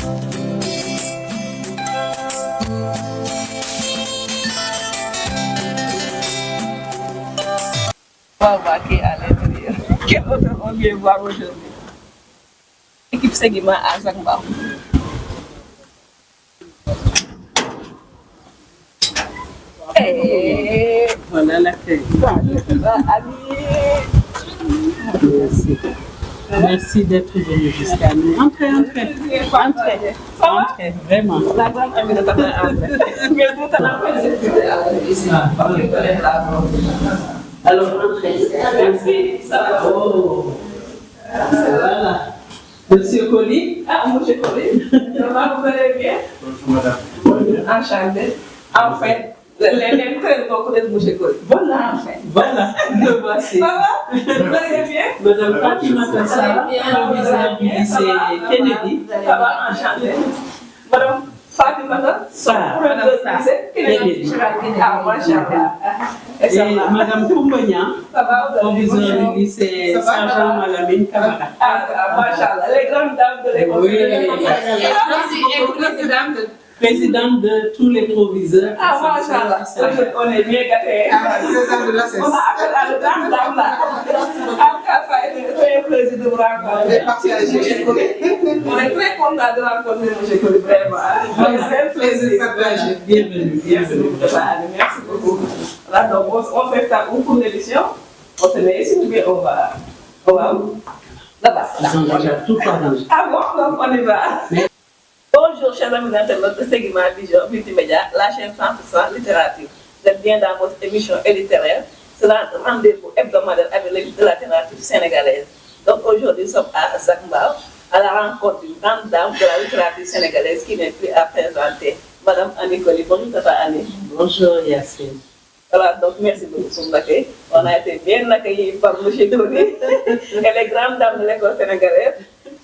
On va voir qui est à l'intérieur. Quel auteur on vient voir aujourd'hui? Équipe Seguima à Zangba. Voilà l'accueil. Merci. Merci d'être venu jusqu'à nous. Entrez, entrez. Entrez. Entrez, vraiment. La grande amie de Tata André. Mais tout à l'heure, Alors, entrez. merci. Ça va. Oh. Voilà. Monsieur Colli. Ah, monsieur Colli. Vous allez bien? Bonjour madame. Enchanté. Enfin, les très beaucoup de monsieur Colli. Voilà, voilà, le voici. Ça va? Vous allez bien? Madame Fatima Kassara, proviseur du lycée Kennedy. Ça va, enchanté. Madame Fatima Sarr. Kennedy. Ah, machallah. Et Madame Koumbonia, Ça va, vous allez bien? proviseur du lycée Sergent Malamine Camara. Ah, machallah. Les grandes dames de l'école. Oui. Présidente de tous les proviseurs. Ah, machallah. On est bien gâtés. Président de l'ACES. On a appelé à la dame là. En cas, ça a été très plaisir de vous rencontrer. On est très content de rencontrer M. Colli, vraiment. C'est un plaisir. Bienvenue, bienvenue. Merci beaucoup. Là, donc, on fait ça pour l'émission. On se met ici, mais on va là-bas. Ils ont déjà tout arrangé. Ah bon, donc on y va. Bonjour, chers amis internautes de Seguima Vision Multimédia, la chaîne 100% littérature. Vous êtes bien dans votre émission littéraire. C'est un rendez-vous hebdomadaire avec l'équipe de la littérature sénégalaise. Donc aujourd'hui, nous sommes à Zangba, à la rencontre d'une grande dame de la littérature sénégalaise qui n'est plus à présenter, Madame Annie Colli. Bonjour, Tata Annie. Bonjour Yacine. Voilà, donc merci beaucoup pour l'accueil. On a été bien accueillis par M. Colli et les grandes dames de l'école sénégalaise.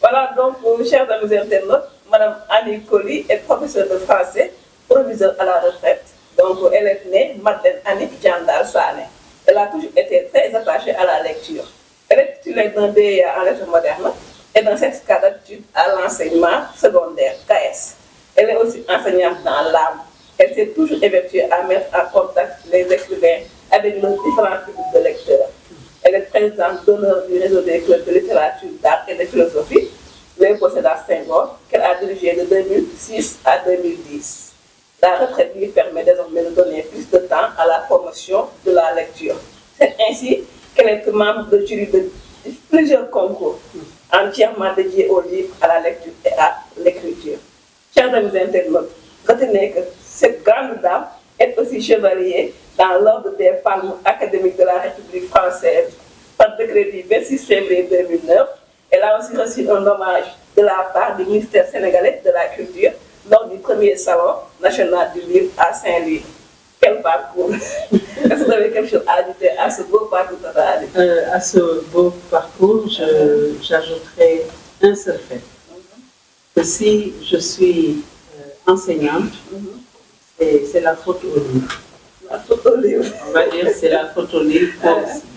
Voilà, donc, chers amis internautes, Madame Annie Colli est professeure de français, proviseure à la retraite. Donc, elle est née Madeleine Annie Djandal Sané. Elle a toujours été très attachée à la lecture. Elle est titulaire d'un BA en lettres modernes et d'un certificat d'aptitude à l'enseignement secondaire, KS. Elle est aussi enseignante dans l'âme. Elle s'est toujours évertuée à mettre en contact les écrivains avec leurs différents types de lecteurs. Elle est présidente d'honneur du réseau des clubs de littérature, d'art et de philosophie, Léopold Sédar Senghor, qu'elle a dirigé de 2006 à 2010. La retraite lui permet désormais de donner plus de temps à la promotion de la lecture. C'est ainsi qu'elle est membre de jury de plusieurs concours, entièrement dédiés aux livres, à la lecture et à l'écriture. Chers amis internautes, retenez que cette grande dame est aussi chevalier dans l'ordre des palmes académiques de la République française par décret du 26 février 2009. Elle a aussi reçu un hommage de la part du ministère sénégalais de la Culture lors du premier salon national du livre à Saint-Louis. Quel parcours! Est-ce que vous avez quelque chose à ajouter à ce beau parcours? À ce beau parcours, j'ajouterai un seul fait. Que si je suis enseignante, c'est la faute au livre. La faute au livre. On va dire c'est la faute au livre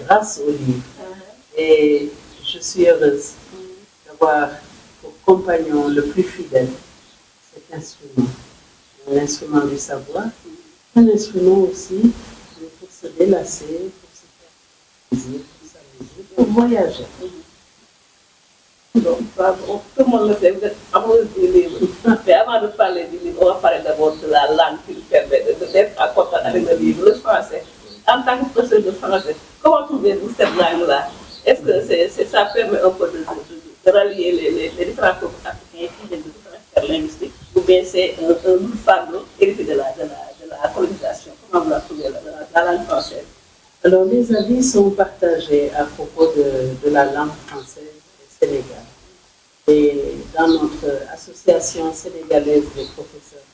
grâce au livre. Et je suis heureuse d'avoir pour compagnon le plus fidèle cet instrument. Un instrument du savoir, un instrument aussi pour se délasser, pour se faire plaisir, pour s'amuser, pour voyager. Donc, tout le monde le sait, vous êtes amoureuse du livre. Mais avant de parler du livre, on va parler d'abord de la langue qui nous permet d'être en contact avec le livre, le français. En tant que professeur de français, comment trouvez-vous cette langue-là? Est-ce que ça permet un peu de rallier les différents groupes africains qui viennent de différentes sphères linguistiques, ou bien c'est un lourd fardeau hérité de la colonisation? Comment vous la trouvez, la langue française? Alors, les avis sont partagés à propos de la langue française au Sénégal. Et dans notre association sénégalaise des professeurs,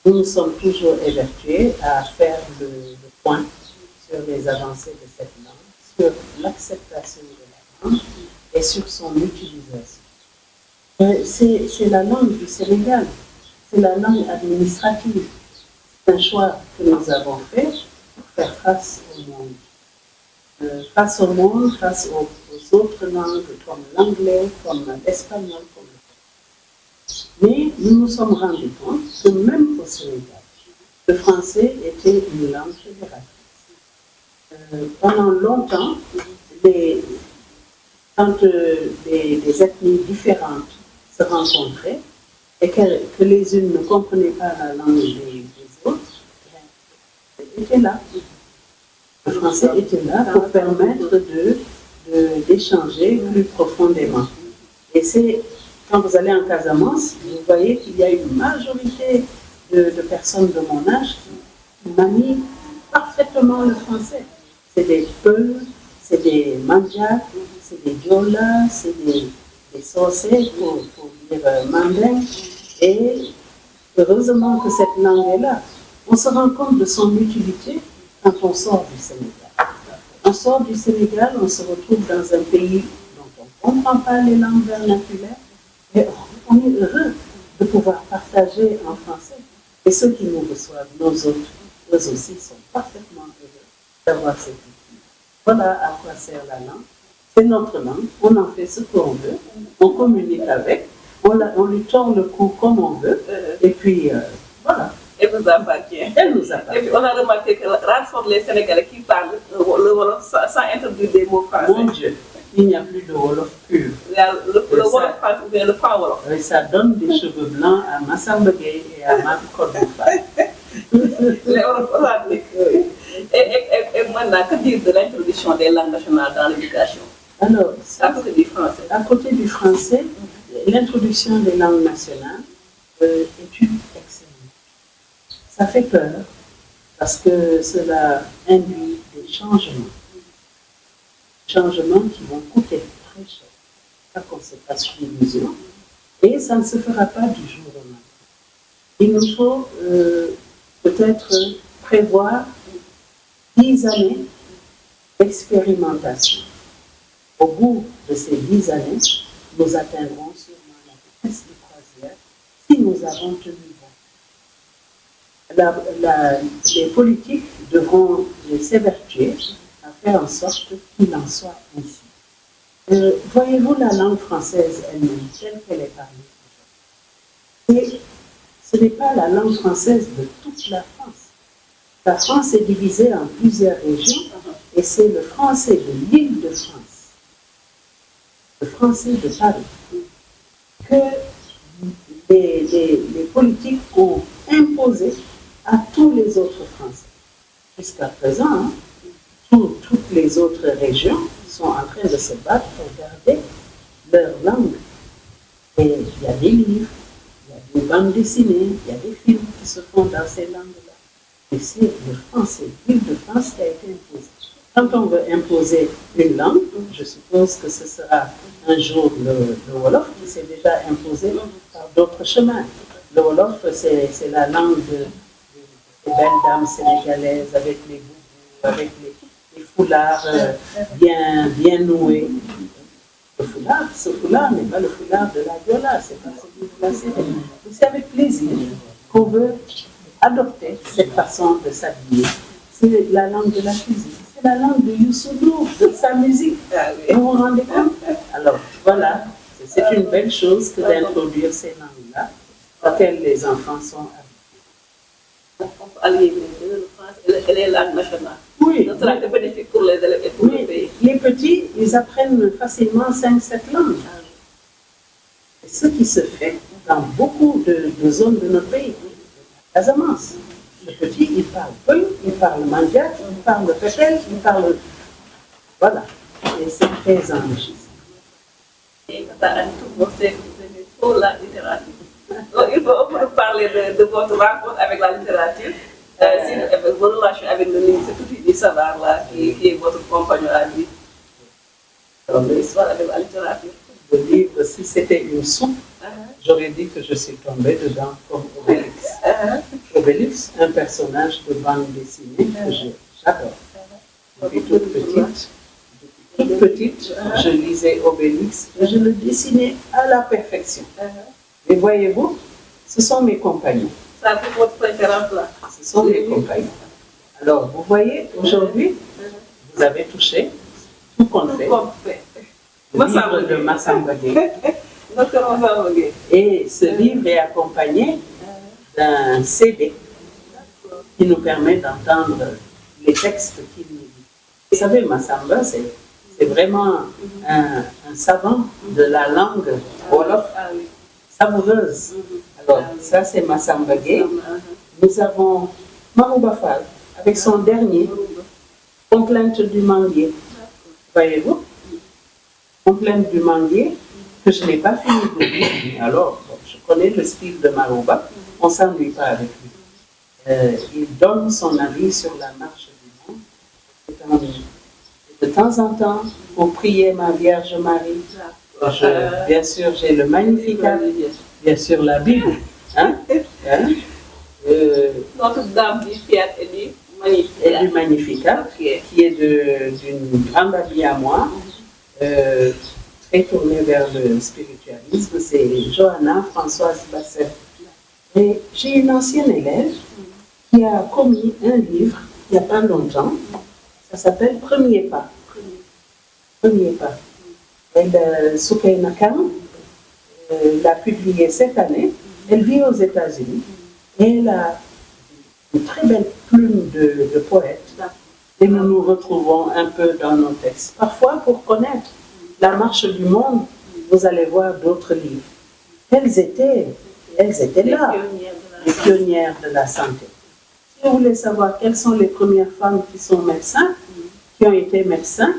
nous nous sommes toujours évertués à faire le point sur les avancées de cette langue, sur l'acceptation de la langue et sur son utilisation. C'est la langue du Sénégal, c'est la langue administrative. C'est un choix que nous avons fait pour faire face au monde. Face au monde, face aux autres langues comme l'anglais, comme l'espagnol, comme le français. nous nous sommes rendus compte que même au Sénégal, le français était une langue fédératrice. Pendant longtemps, quand des ethnies différentes se rencontraient et que les unes ne comprenaient pas la langue des autres, était là. Le français était là pour permettre d'échanger plus profondément. Et c'est quand vous allez en Casamance, vous voyez qu'il y a une majorité de personnes de mon âge qui manient parfaitement le français. C'est des Peuls, c'est des Mandjaks, c'est des Diola, c'est des Socé, pour dire manding. Et heureusement que cette langue est là. On se rend compte de son utilité quand on sort du Sénégal. On sort du Sénégal, on se retrouve dans un pays dont on ne comprend pas les langues vernaculaires, et on est heureux de pouvoir partager en français. Et ceux qui nous reçoivent, nos hôtes, eux aussi sont parfaitement heureux d'avoir cette culture. Voilà à quoi sert la langue. C'est notre langue, on en fait ce qu'on veut, on communique avec, on lui tord le cou comme on veut, et puis voilà. Elle nous appartient. Elle nous appartient. Et puis on a remarqué que rares sont les Sénégalais qui parlent le Wolof sans introduire des mots français. Mon Dieu, il n'y a plus de Wolof pur. Il y a le Wolof français ou bien le franc Wolof. Et ça donne des cheveux blancs à Massamba Gueye et à Mak Kodoufa. Les Wolof authentiques. Et maintenant, que dire de l'introduction des langues nationales dans l'éducation? Alors, à côté du français. À côté du français, l'introduction des langues nationales est une excellente. Ça fait peur parce que cela induit des changements. Changements qui vont coûter très cher. Pas qu'on se fasse l'illusion. Et ça ne se fera pas du jour au lendemain. Il nous faut peut-être prévoir 10 années d'expérimentation. Au bout de ces 10 années, nous atteindrons sûrement la vitesse de croisière si nous avons tenu bon. Les politiques devront s'évertuer à faire en sorte qu'il en soit ainsi. Voyez-vous la langue française elle-même, telle qu'elle est parlée? Ce n'est pas la langue française de toute la France. La France est divisée en plusieurs régions et c'est le français de l'île de France, le français de Paris, que les politiques ont imposé à tous les autres Français. Jusqu'à présent, toutes les autres régions sont en train de se battre pour garder leur langue. Et il y a des livres, il y a des bandes dessinées, il y a des films qui se font dans ces langues-là. Et c'est le français, l'île de France qui a été imposé. Quand on veut imposer une langue, je suppose que ce sera un jour le Wolof qui s'est déjà imposé par d'autres chemins. Le Wolof, c'est la langue des belles dames sénégalaises avec les boubous, avec les foulards bien noués. Ce foulard n'est pas le foulard de la Diola, c'est pas celui de la Sénégal. C'est avec plaisir qu'on veut adopter cette façon de s'habiller. C'est la langue de la cuisine. C'est la langue de Youssou Ndour, de sa musique. Vous vous rendez compte? Alors, voilà, c'est une belle chose que d'introduire ces langues-là, auxquelles les enfants sont habitués. On peut allier les deux, le français et les langues nationales. Oui. Donc, cela est bénéfique pour les élèves et pour le pays. Les petits, ils apprennent facilement 5-7 langues. C'est ce qui se fait dans beaucoup de zones de notre pays. Casamance. Le petit, il parle Peul, il parle Mandjak, il parle Pépel, il parle... Voilà. Et c'est très enrichissant. Et quand tu as tout c'est pour la littérature. Donc, il faut parler de votre rencontre avec la littérature, avec vos relations avec le livre, c'est tout du savoir là, qui est votre compagnon à vie. Donc, l'histoire avec la littérature. Le livre, si c'était une soupe, j'aurais dit que je suis tombée dedans comme Obélix. Obélix, un personnage de bande dessinée que j'adore. Depuis toute petite, je lisais Obélix et je le dessinais à la perfection. Et voyez-vous, ce sont mes compagnons. Ça, c'est votre préférence là. Ce sont mes compagnons. Alors, vous voyez, aujourd'hui, vous avez touché tout qu'on fait. Le livre de Massamba Gueye. Docteur Massamba Gueye. Et ce livre est accompagné d'un CD qui nous permet d'entendre les textes qu'il nous dit. Vous savez, Massamba, c'est vraiment un savant de la langue wolof, Ah oui. savoureuse. Alors, ça, c'est Massamba Gueye. Nous avons Marouba Fall, avec son dernier, Complainte du manguier. Voyez-vous? Complainte du manguier, que je n'ai pas fini de lire. Alors, bon, je connais le style de Marouba, on ne s'ennuie pas avec lui. Il donne son avis sur la marche du monde. De temps en temps, pour prier ma Vierge Marie, bien sûr, j'ai le Magnificat, bien sûr, la Bible. Hein? Hein? Notre-Dame du Fiat et du Magnificat. Et du Magnificat, Ok. qui est d'une grande amie à moi, très tournée vers le spiritualisme, c'est Johanna Françoise Basset. Et j'ai une ancienne élève qui a commis un livre il n'y a pas longtemps, ça s'appelle Premier pas. Premier pas. Elle, Soukaina Khan, l'a publié cette année. Elle vit aux États-Unis et elle a une très belle plume de poète. Et nous nous retrouvons un peu dans nos textes. Parfois, pour connaître la marche du monde, vous allez voir d'autres livres. Elles étaient là, les pionnières de la santé. Si vous voulez savoir quelles sont les premières femmes qui sont médecins, qui ont été médecins,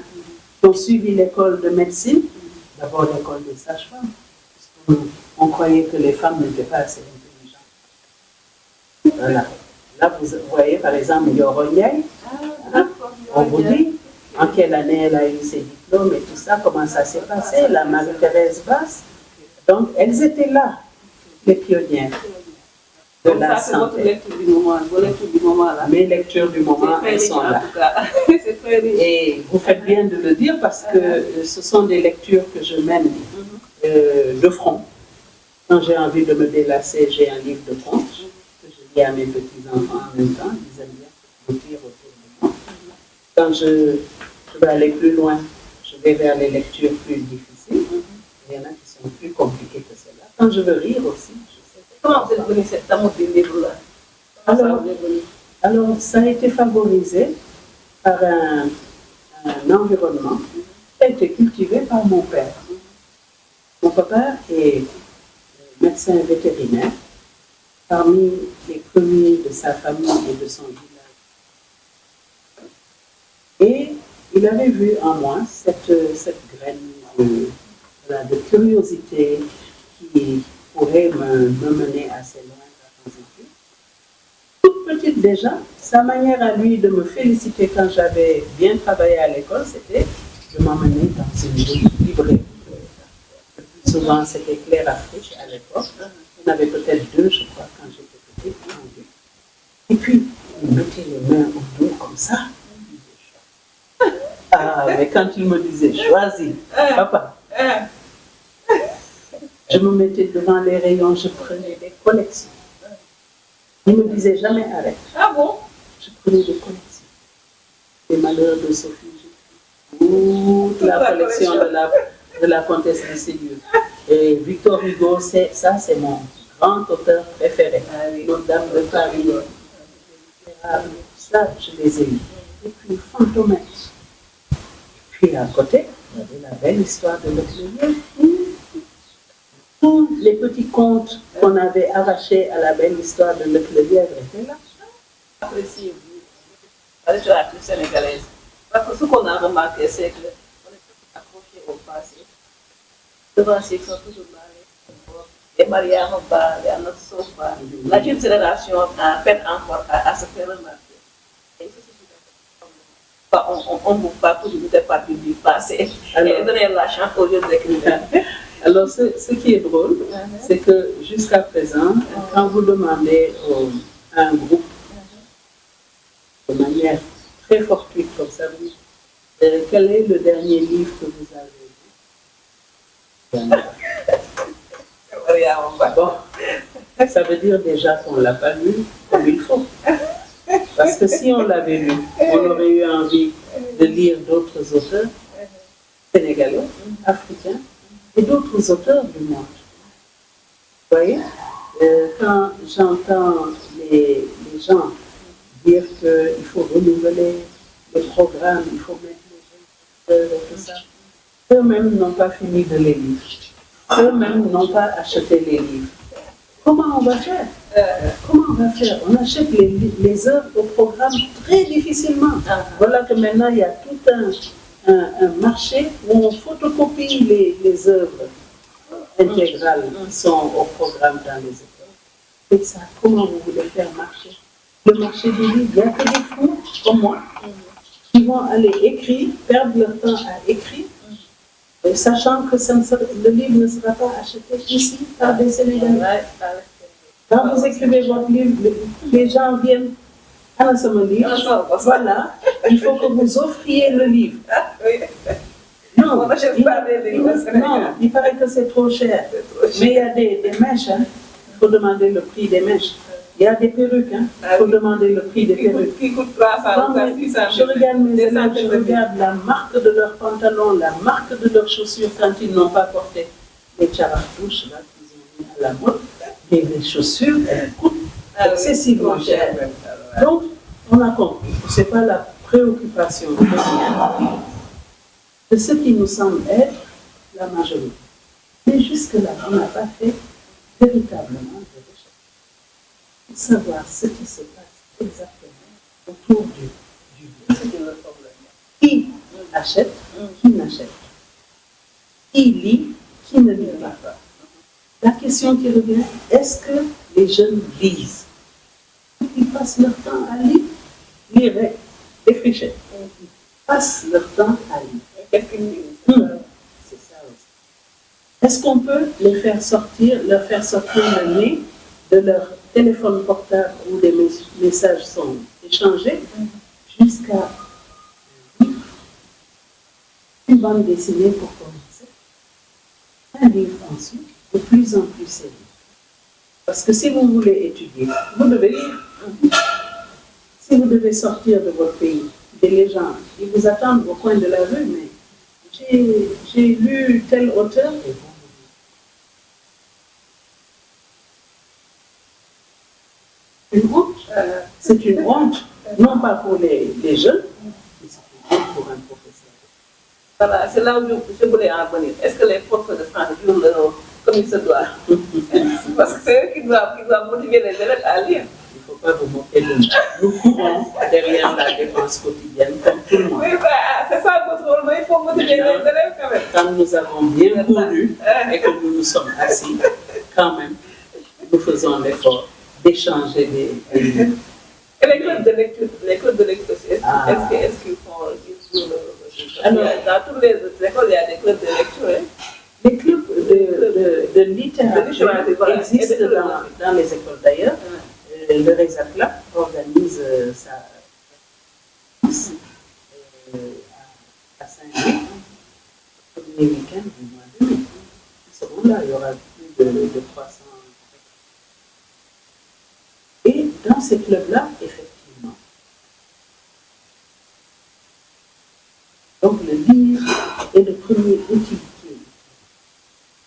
qui ont suivi l'école de médecine, d'abord l'école des sages-femmes. On croyait que les femmes n'étaient pas assez intelligentes. Voilà. Là, vous voyez par exemple Yoro Ndiaye. On vous dit en quelle année elle a eu ses diplômes et tout ça, comment ça s'est passé, la Marie-Thérèse Basse. Donc, elles étaient là, les pionnières de la santé. Vos lectures du moment là. Mes lectures du moment, elles sont là. En tout cas. C'est très riche. Et vous faites bien de le dire parce que ce sont des lectures que je mène de front. Quand j'ai envie de me délasser, j'ai un livre de contes que je lis à mes petits-enfants en même temps. Ils aiment bien lire autour de moi. Quand je veux aller plus loin, je vais vers les lectures plus difficiles. Il y en a qui sont plus compliquées que celles-là. Quand je veux rire aussi, je sais. Comment vous êtes venu cet amour des livres-là? Alors, ça a été favorisé par un environnement qui a été cultivé par mon père. Mon papa est médecin vétérinaire, parmi les premiers de sa famille et de son village. Et il avait vu en moi cette graine de curiosité qui pourrait me mener assez loin dans mes études. Toute petite déjà, sa manière à lui de me féliciter quand j'avais bien travaillé à l'école, c'était de m'emmener dans une librairie. Le plus souvent, c'était Claire Afrique à l'époque. Il y en avait peut-être deux, je crois, quand j'étais petite. Et puis, il mettait les mains au dos comme ça. Ah, mais quand il me disait, choisis, papa, je me mettais devant les rayons, je prenais des collections. Il ne me disait jamais arrête. Ah bon? Je prenais des collections. Les malheurs de Sophie, toute la collection de la comtesse de Ségur. Et Victor Hugo, c'est mon grand auteur préféré. Nos Dames de Paris. Ça, je les ai lus. Et puis Fantomètre. Puis à côté, il y avait la belle histoire de Leclerc. Tous les petits contes qu'on avait arrachés à la belle histoire de Leclerc étaient là. Appréciez-vous la littérature sénégalaise? Parce que ce qu'on a remarqué, c'est qu'on est accroché au passé. Les anciens sont toujours là. Les Maria Roba, les Anna Sofa. La jeune génération a peine encore à se faire remarquer. Et on ne peut pas toujours faire partie du passé. Et donner la chance aux jeunes écrivains. Alors, ce qui est drôle, c'est que jusqu'à présent, quand vous demandez à un groupe, de manière très fortuite comme ça, vous dites, quel est le dernier livre que vous avez lu? Bon, ça veut dire déjà qu'on ne l'a pas lu comme il faut. Parce que si on l'avait lu, on aurait eu envie de lire d'autres auteurs sénégalais, africains, et d'autres auteurs du monde. Vous voyez, quand j'entends les gens dire qu'il faut renouveler le programme, il faut mettre les jeunes et tout ça, eux-mêmes n'ont pas fini de les lire. Eux-mêmes n'ont pas acheté les livres. Comment on va faire? On achète les œuvres au programme très difficilement. Voilà que maintenant, il y a tout un marché où on photocopie les œuvres intégrales qui sont au programme dans les écoles. Et ça, comment vous voulez faire marcher? Le marché du livre, il n'y a que des fous comme moi qui vont aller écrire, perdre leur temps à écrire, sachant que le livre ne sera pas acheté ici par des Sénégalais. Quand vous écrivez votre livre, les gens viennent à ce livre. Voilà, il faut que vous offriez le livre. Non, il paraît que c'est trop cher. Mais il y a des mèches, hein. Il faut demander le prix des mèches. Il y a des perruques, hein. Il faut demander le prix des perruques. Qui coûte 300 ou 600. Je regarde mes élèves, je regarde la marque de leurs pantalons, la marque de leurs chaussures quand ils n'ont pas porté les tchabartouches là qu'ils ont mis à la mode. Et les chaussures, elles coûtent excessivement cher. Donc, on a compris que ce n'est pas la préoccupation de ce qui nous semble être la majorité. Mais jusque-là, on n'a pas fait véritablement de recherche pour savoir ce qui se passe exactement autour du livre. Qui achète, qui n'achète pas. Qui lit, qui ne lit pas. La question qui revient, est-ce que les jeunes lisent? Ils passent leur temps à lire, défricher. Ils passent leur temps à lire. Qu'est-ce qu'ils lisent? C'est ça aussi. Est-ce qu'on peut leur faire sortir le nez de leur téléphone portable où des messages sont échangés jusqu'à une bande dessinée pour commencer, un livre ensuite, de plus en plus sérieux. Parce que si vous voulez étudier, vous devez lire. Si vous devez sortir de votre pays, les gens, ils vous attendent au coin de la rue, mais j'ai lu tel auteur et bon. Une honte. C'est une honte, non pas pour les jeunes, mais c'est une honte pour un professeur. Voilà, c'est là où je voulais en venir. Est-ce que les profs de français jouent le rôle comme il se doit? Parce que c'est eux qui doivent motiver les élèves à lire. Il ne faut pas vous moquer de nous. Nous courons derrière la dépense quotidienne, comme tout le monde. Oui, c'est ça votre rôle, mais il faut motiver les élèves quand même. Quand nous avons bien couru et que nous nous sommes assis, quand même, nous faisons l'effort d'échanger des livres. Et les clubs de lecture, est-ce qu'ils jouent le Alors, dans toutes les écoles, il y a des clubs de lecture. Hein? Les clubs de littérature existent dans les écoles d'ailleurs. Le RESACLA organise sa à Saint-Louis, le premier week-end du mois de mai. Là, il y aura plus de 300. Et dans ces clubs-là, effectivement, donc le livre est le premier outil.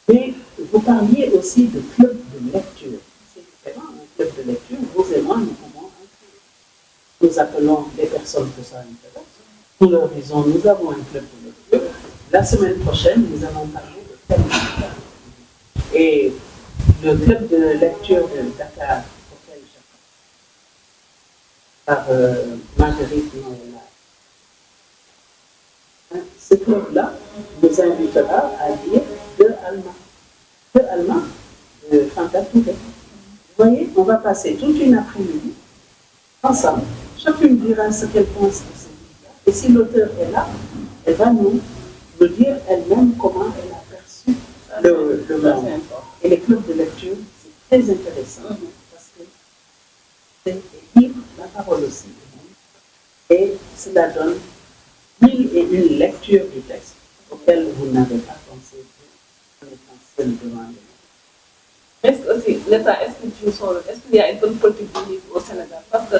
Mais vous parliez aussi de club de lecture. C'est différent, un club de lecture, vous et moi, nous pouvons inclure. Nous appelons des personnes que ça intéresse. Nous leur disons, nous avons un club de lecture. La semaine prochaine, nous allons parler de tel livre. Et le club de lecture de Dakar, auquel par Marguerite Noëlla, ce club-là nous invitera à lire deux Allemands de Fanta Touré. Vous voyez, on va passer toute une après-midi ensemble. Chacune dira ce qu'elle pense de ce livre-là. Et si l'auteur est là, elle va nous dire elle-même comment elle a perçu le monde. Et les clubs de lecture, c'est très intéressant parce que c'est lire la parole aussi. Et cela donne 1001 lectures du texte auquel vous n'avez pas pensé en étant seul devant les gens. Est-ce que aussi l'État, est-ce qu'il y a une bonne politique du livre au Sénégal? Parce que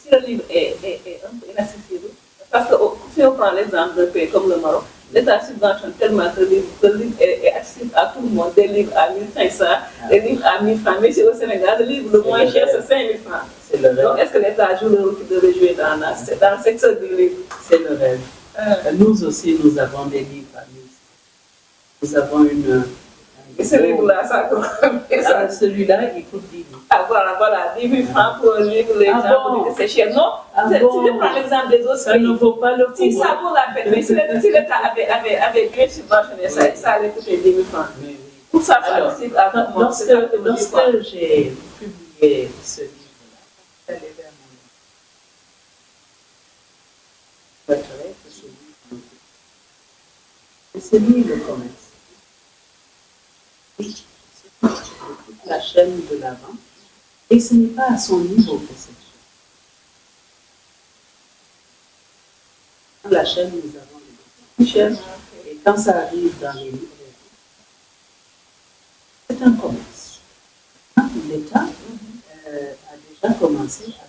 si le livre est un peu inaccessible, parce que si on prend l'exemple d'un pays comme le Maroc, l'État subventionne tellement que le livre est accessible à tout le monde. Des livres à 1500, des livres à 1000 francs. Mais ici au Sénégal, le livre le moins cher, c'est 5000 francs. C'est le rêve. Donc, est-ce que l'État joue le rôle qu'il devrait jouer dans le secteur du livre? C'est le rêve. Nous aussi, nous avons des livres à 1000. Nous avons une... Et ce livre-là, ça coûte combien? Celui-là, il coûte 10 000. Ah voilà, 10 000 francs pour un livre, les gens bon? disent que c'est cher. Non, si je prends l'exemple des autres Ça ne vaut pas le coup. si ça vaut la peine, mais si l'État avait bien subventionné ça, ça allait coûter 10 000 francs. Mais oui. Pour ça, Alors, c'est à tout le monde. lorsque j'ai publié ce livre-là, j'allais vers mon livre. Je souhaiterais que ce livre et c'est lui le commerce. Oui, c'est toute la chaîne de la vente. Et ce n'est pas à son niveau que c'est fait. Dans la chaîne, nous avons les chaînes. Et quand ça arrive dans les livres, c'est un commerce. L'État a déjà commencé à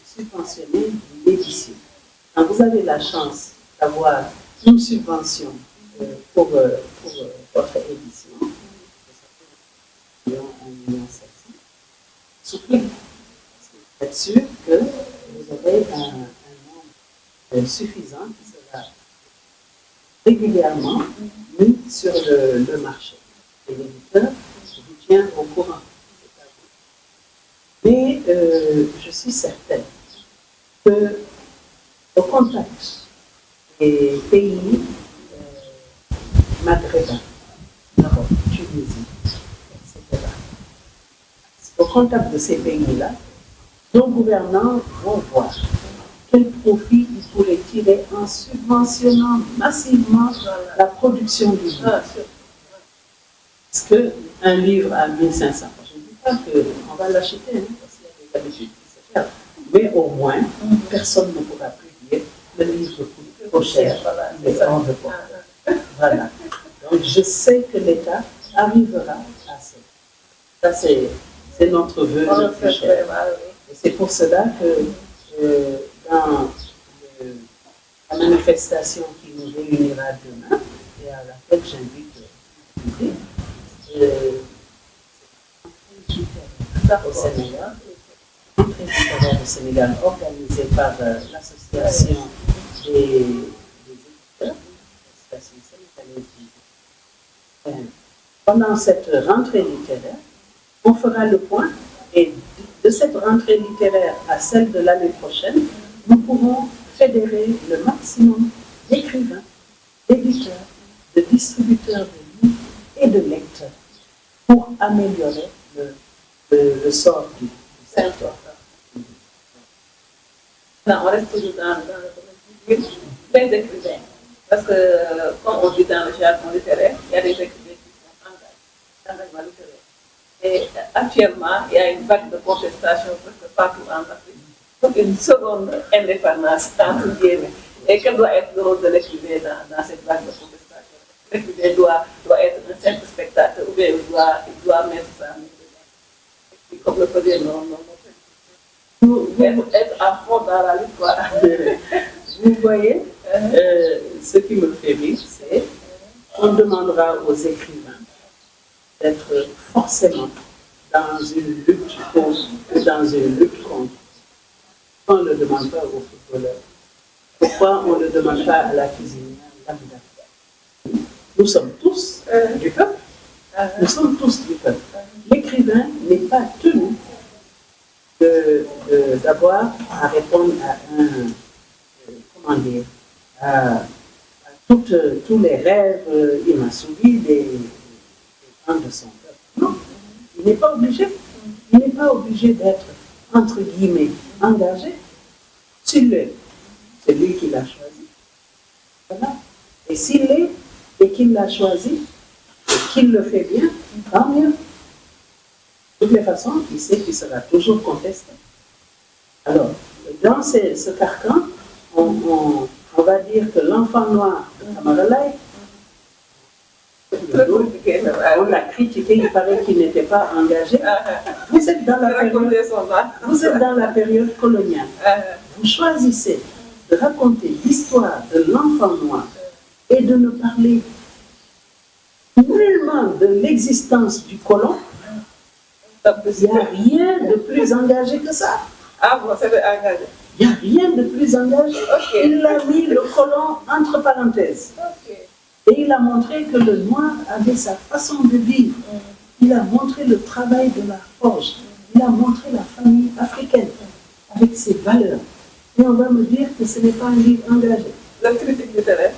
subventionner l'édition. Quand vous avez la chance d'avoir une subvention pour votre édition, ça fait 1,7 million, soufflez. Vous êtes sûr que vous aurez un nombre suffisant qui sera régulièrement mis sur le marché. Et l'éditeur vous tient au courant. Mais je suis certaine que au contact des pays maghrébins, Maroc, Tunisie, etc., au contact de ces pays-là, nos gouvernants vont voir quel profit ils pourraient tirer en subventionnant massivement la production du livre. Parce qu'un livre à 1500, je ne dis pas qu'on va l'acheter, parce qu'il y a des habitudes qui se font, mais au moins, personne ne pourra plus dire le livre coûte trop cher, il est hors de portée. Voilà. Donc je sais que l'État arrivera à ça. Ça, c'est notre vœu le plus cher. Et c'est pour cela que dans la manifestation qui nous réunira demain, et à laquelle j'invite le public, au Sénégal, l'entrée littéraire au Sénégal organisée par l'association des éditeurs, l'association sénégalaise d'éditeurs. Pendant cette rentrée littéraire, on fera le point et de cette rentrée littéraire à celle de l'année prochaine, nous pourrons fédérer le maximum d'écrivains, d'éditeurs, de distributeurs de livres et de lecteurs pour améliorer le sort du secteur. Non, on reste toujours dans le domaine des écrivains. Parce que, comme on dit dans le jargon littéraire, il y a des écrivains qui sont engagés littéraire. Et actuellement, il y a une vague de contestation presque partout en Afrique. Donc, une seconde indépendance, entre guillemets. Et quel doit être le rôle de l'écrivain dans cette vague de contestation? L'écrivain doit être un simple spectateur, ou bien il doit mettre ça en dedans. Comme le faisait être à fond dans la lutte, quoi. Vous voyez, ce qui me fait rire, c'est qu'on demandera aux écrivains d'être forcément dans une lutte pour ou dans une lutte contre. On ne le demande pas aux footballeurs. Pourquoi on ne le demande pas à la cuisinière lambda? Nous sommes tous du peuple. Nous sommes tous du peuple. L'écrivain n'est pas tenu d'avoir à répondre à tous les rêves inassouvis des gens de son peuple. Non, il n'est pas obligé. Il n'est pas obligé d'être, entre guillemets, engagé. S'il l'est, c'est lui qui l'a choisi. Voilà. Et s'il l'est, et qu'il l'a choisi, et qu'il le fait bien, tant mieux. De toutes les façons, il sait qu'il sera toujours contesté. Alors, dans ce carcan, on va dire que l'enfant noir de Kamaralai, on l'a critiqué, il paraît qu'il n'était pas engagé. Vous êtes dans la période coloniale. Vous choisissez de raconter l'histoire de l'enfant noir et de ne parler nullement de l'existence du colon, il n'y a rien de plus engagé que ça. Ah bon, c'est engagé. Il n'y a rien de plus engagé. Okay. Il a mis le colon entre parenthèses. Okay. Et il a montré que le noir avait sa façon de vivre. Il a montré le travail de la forge. Il a montré la famille africaine avec ses valeurs. Et on va me dire que ce n'est pas un livre engagé. La critique littéraire.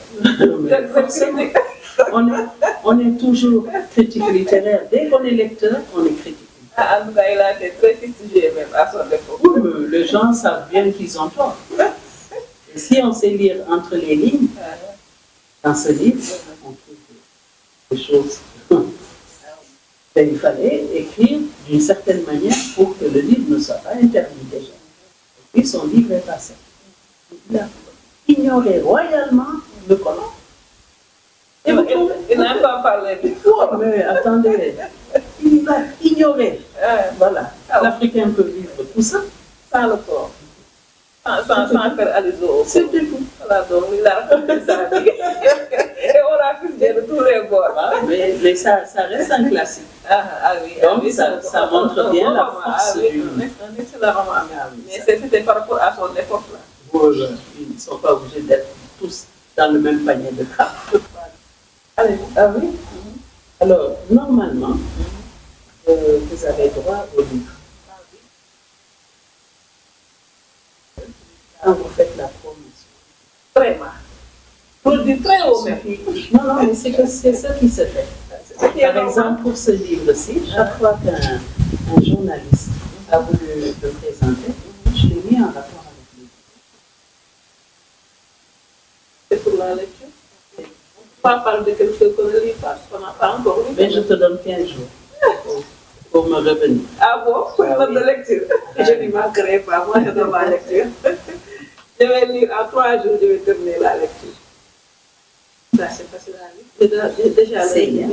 On est toujours critique littéraire. Dès qu'on est lecteur, on est critique. Ah, en tout cas, il a été très fustigé même à son époque. Oui, mais les gens savent bien qu'ils ont tort. Et si on sait lire entre les lignes, dans ce livre, on trouve des choses. Et il fallait écrire d'une certaine manière pour que le livre ne soit pas interdit déjà. Et puis son livre est passé. Il a ignoré royalement le colon. Et il n'a pas parlé du tout. Mais attendez, il l'a ignoré. Voilà. L'Africain peut vivre tout ça sans le corps. Sans faire allusion. C'est tout. Voilà, donc il a raconté sa vie. Et on a fusillé de tous les bords. Mais ça reste un classique. Ah oui. Donc ça montre bien la force du... Un excellent roman. Mais c'était par rapport à son époque là. Voilà. Ils ne sont pas obligés d'être tous dans le même panier de crabes. Allez, ah oui. Alors, normalement, vous avez droit au livre. Quand vous faites la promotion. Vraiment. Produit très haut même. Non, mais c'est ça qui se fait. Par exemple, pour ce livre-ci, chaque fois qu'un journaliste a voulu le présenter, je l'ai mis en rapport avec lui. C'est pour la lecture? Pas parler de quelque chose qu'on ne lit pas, qu'on n'a pas encore lu. Mais je te donne 15 jours pour me revenir. Ah bon? Pour de lecture? Je n'y manquerai pas, moi je donne ma lecture. Je vais lire en 3 jours, je vais terminer la lecture. Ça, c'est facile à lire. Déjà, c'est bien.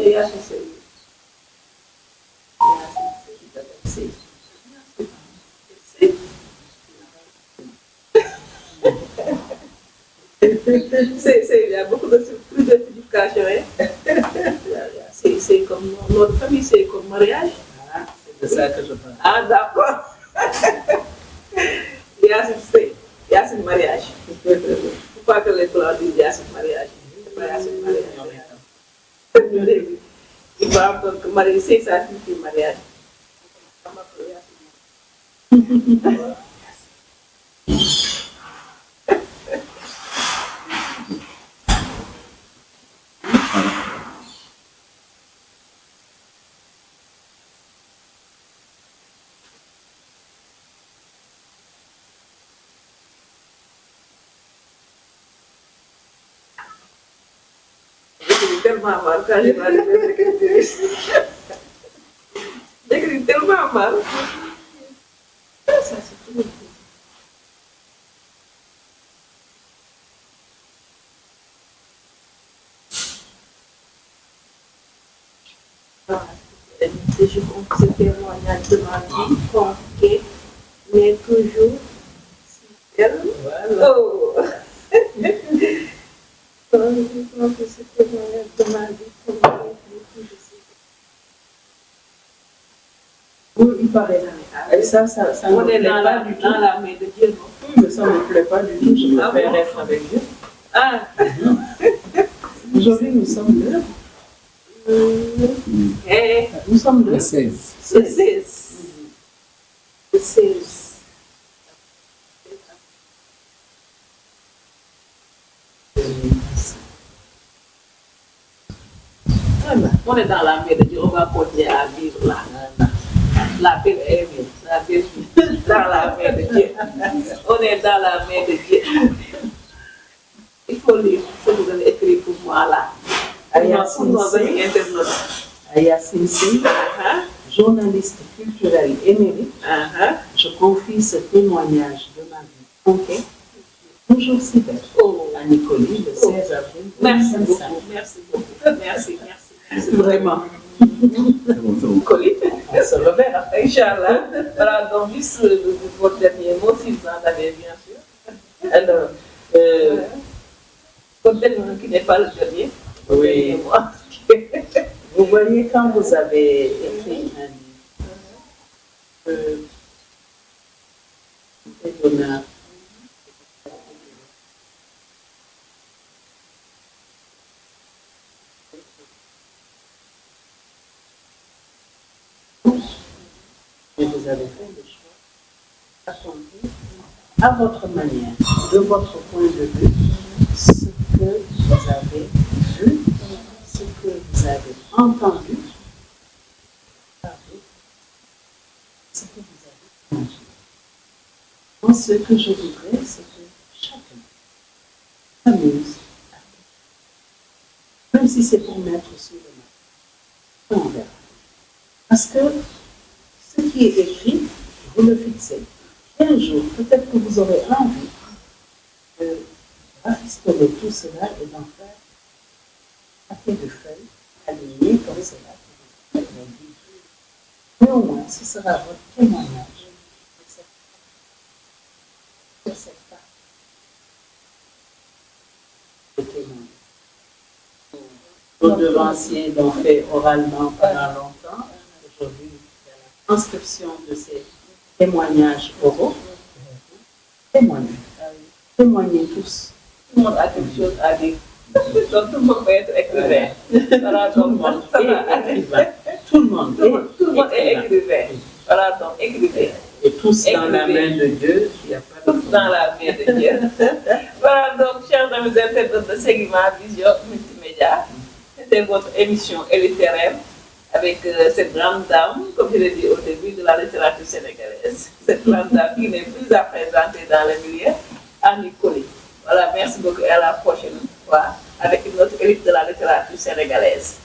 Il y a beaucoup de plus de signification. C'est comme notre famille, c'est comme mariage. Ah, c'est de ça que je parle. Ah, d'accord. Yacine mariage. Il ne faut pas que les Blancs disent Yacine mariage. C'est pas Yacine mariage. Il va donc marier, c'est ça qui mariage. Tellement mal quand j'ai pas de l'écriture. J'écris tellement mal. Ça, c'est tout. Je compte ce témoignage de ma vie, compliqué, mais toujours fidèle. Voilà. Oh. Je pense que ce témoignage de ma vie, toujours Oui, il paraît. Et ça on ne est plaît dans pas du tout. la main de Dieu, non? Oui, mais ça ne me plaît pas du tout. Je préfère être avec Dieu. Ah! Aujourd'hui, nous sommes deux. Nous sommes deux. Le 16. Le 16. Le 16. On est dans la main de Dieu, on va continuer à vivre là. La paix est bien. La paix est dans la main de Dieu. On est dans la main de Dieu. Il faut lire ce que vous avez écrit pour moi là. Pour nos amis internautes. Yacine Sey, journaliste culturel émérite, je confie ce témoignage de ma vie concrète, toujours si belle, à Nicoli, le 16 avril. Merci beaucoup. Merci beaucoup. Merci. Vraiment. Nicoli. On se reverra. Inch'Allah. Voilà, donc juste votre dernier mot, si vous en avez bien sûr. Alors, Peut-être qui n'est pas le dernier. Oui. Moi. Vous voyez, quand vous avez écrit un livre, c'est d'honneur. Et vous avez fait le choix d'attendre à votre manière, de votre point de vue, ce que vous avez vu, ce que vous avez entendu, ce que vous avez mangé. Moi, ce que je voudrais, c'est que chacun s'amuse, même si c'est pour mettre sur le marché. On verra. Parce que ce qui est écrit, vous le fixez. Et un jour, peut-être que vous aurez envie de rafistoler tout cela et d'en faire un paquet de feuilles alignées comme cela. Mais au moins, ce sera votre témoignage de cette part de témoignage. Nos devanciers l'ont fait oralement pendant longtemps. Aujourd'hui, il y a la transcription de ces témoignages oraux. Témoignez. Témoignez tous. Tout le monde a quelque chose à dire. Donc tout le monde peut être écrivain. Voilà, Tout le donc monde ça est va. écrivain. Tout le monde est écrivain. Voilà, donc écrivain. Et tous dans la main de Dieu, il n'y a pas de Tous dans la main de Dieu. Voilà, donc, chers amis internautes de Segima Vision Multimédia, c'était votre émission littéraire avec cette grande dame, comme je l'ai dit au début, de la littérature sénégalaise. Cette grande dame qui n'est plus à présenter dans le milieu, Annie Colly. Voilà, merci beaucoup et à la prochaine fois avec une autre élite de la littérature sénégalaise.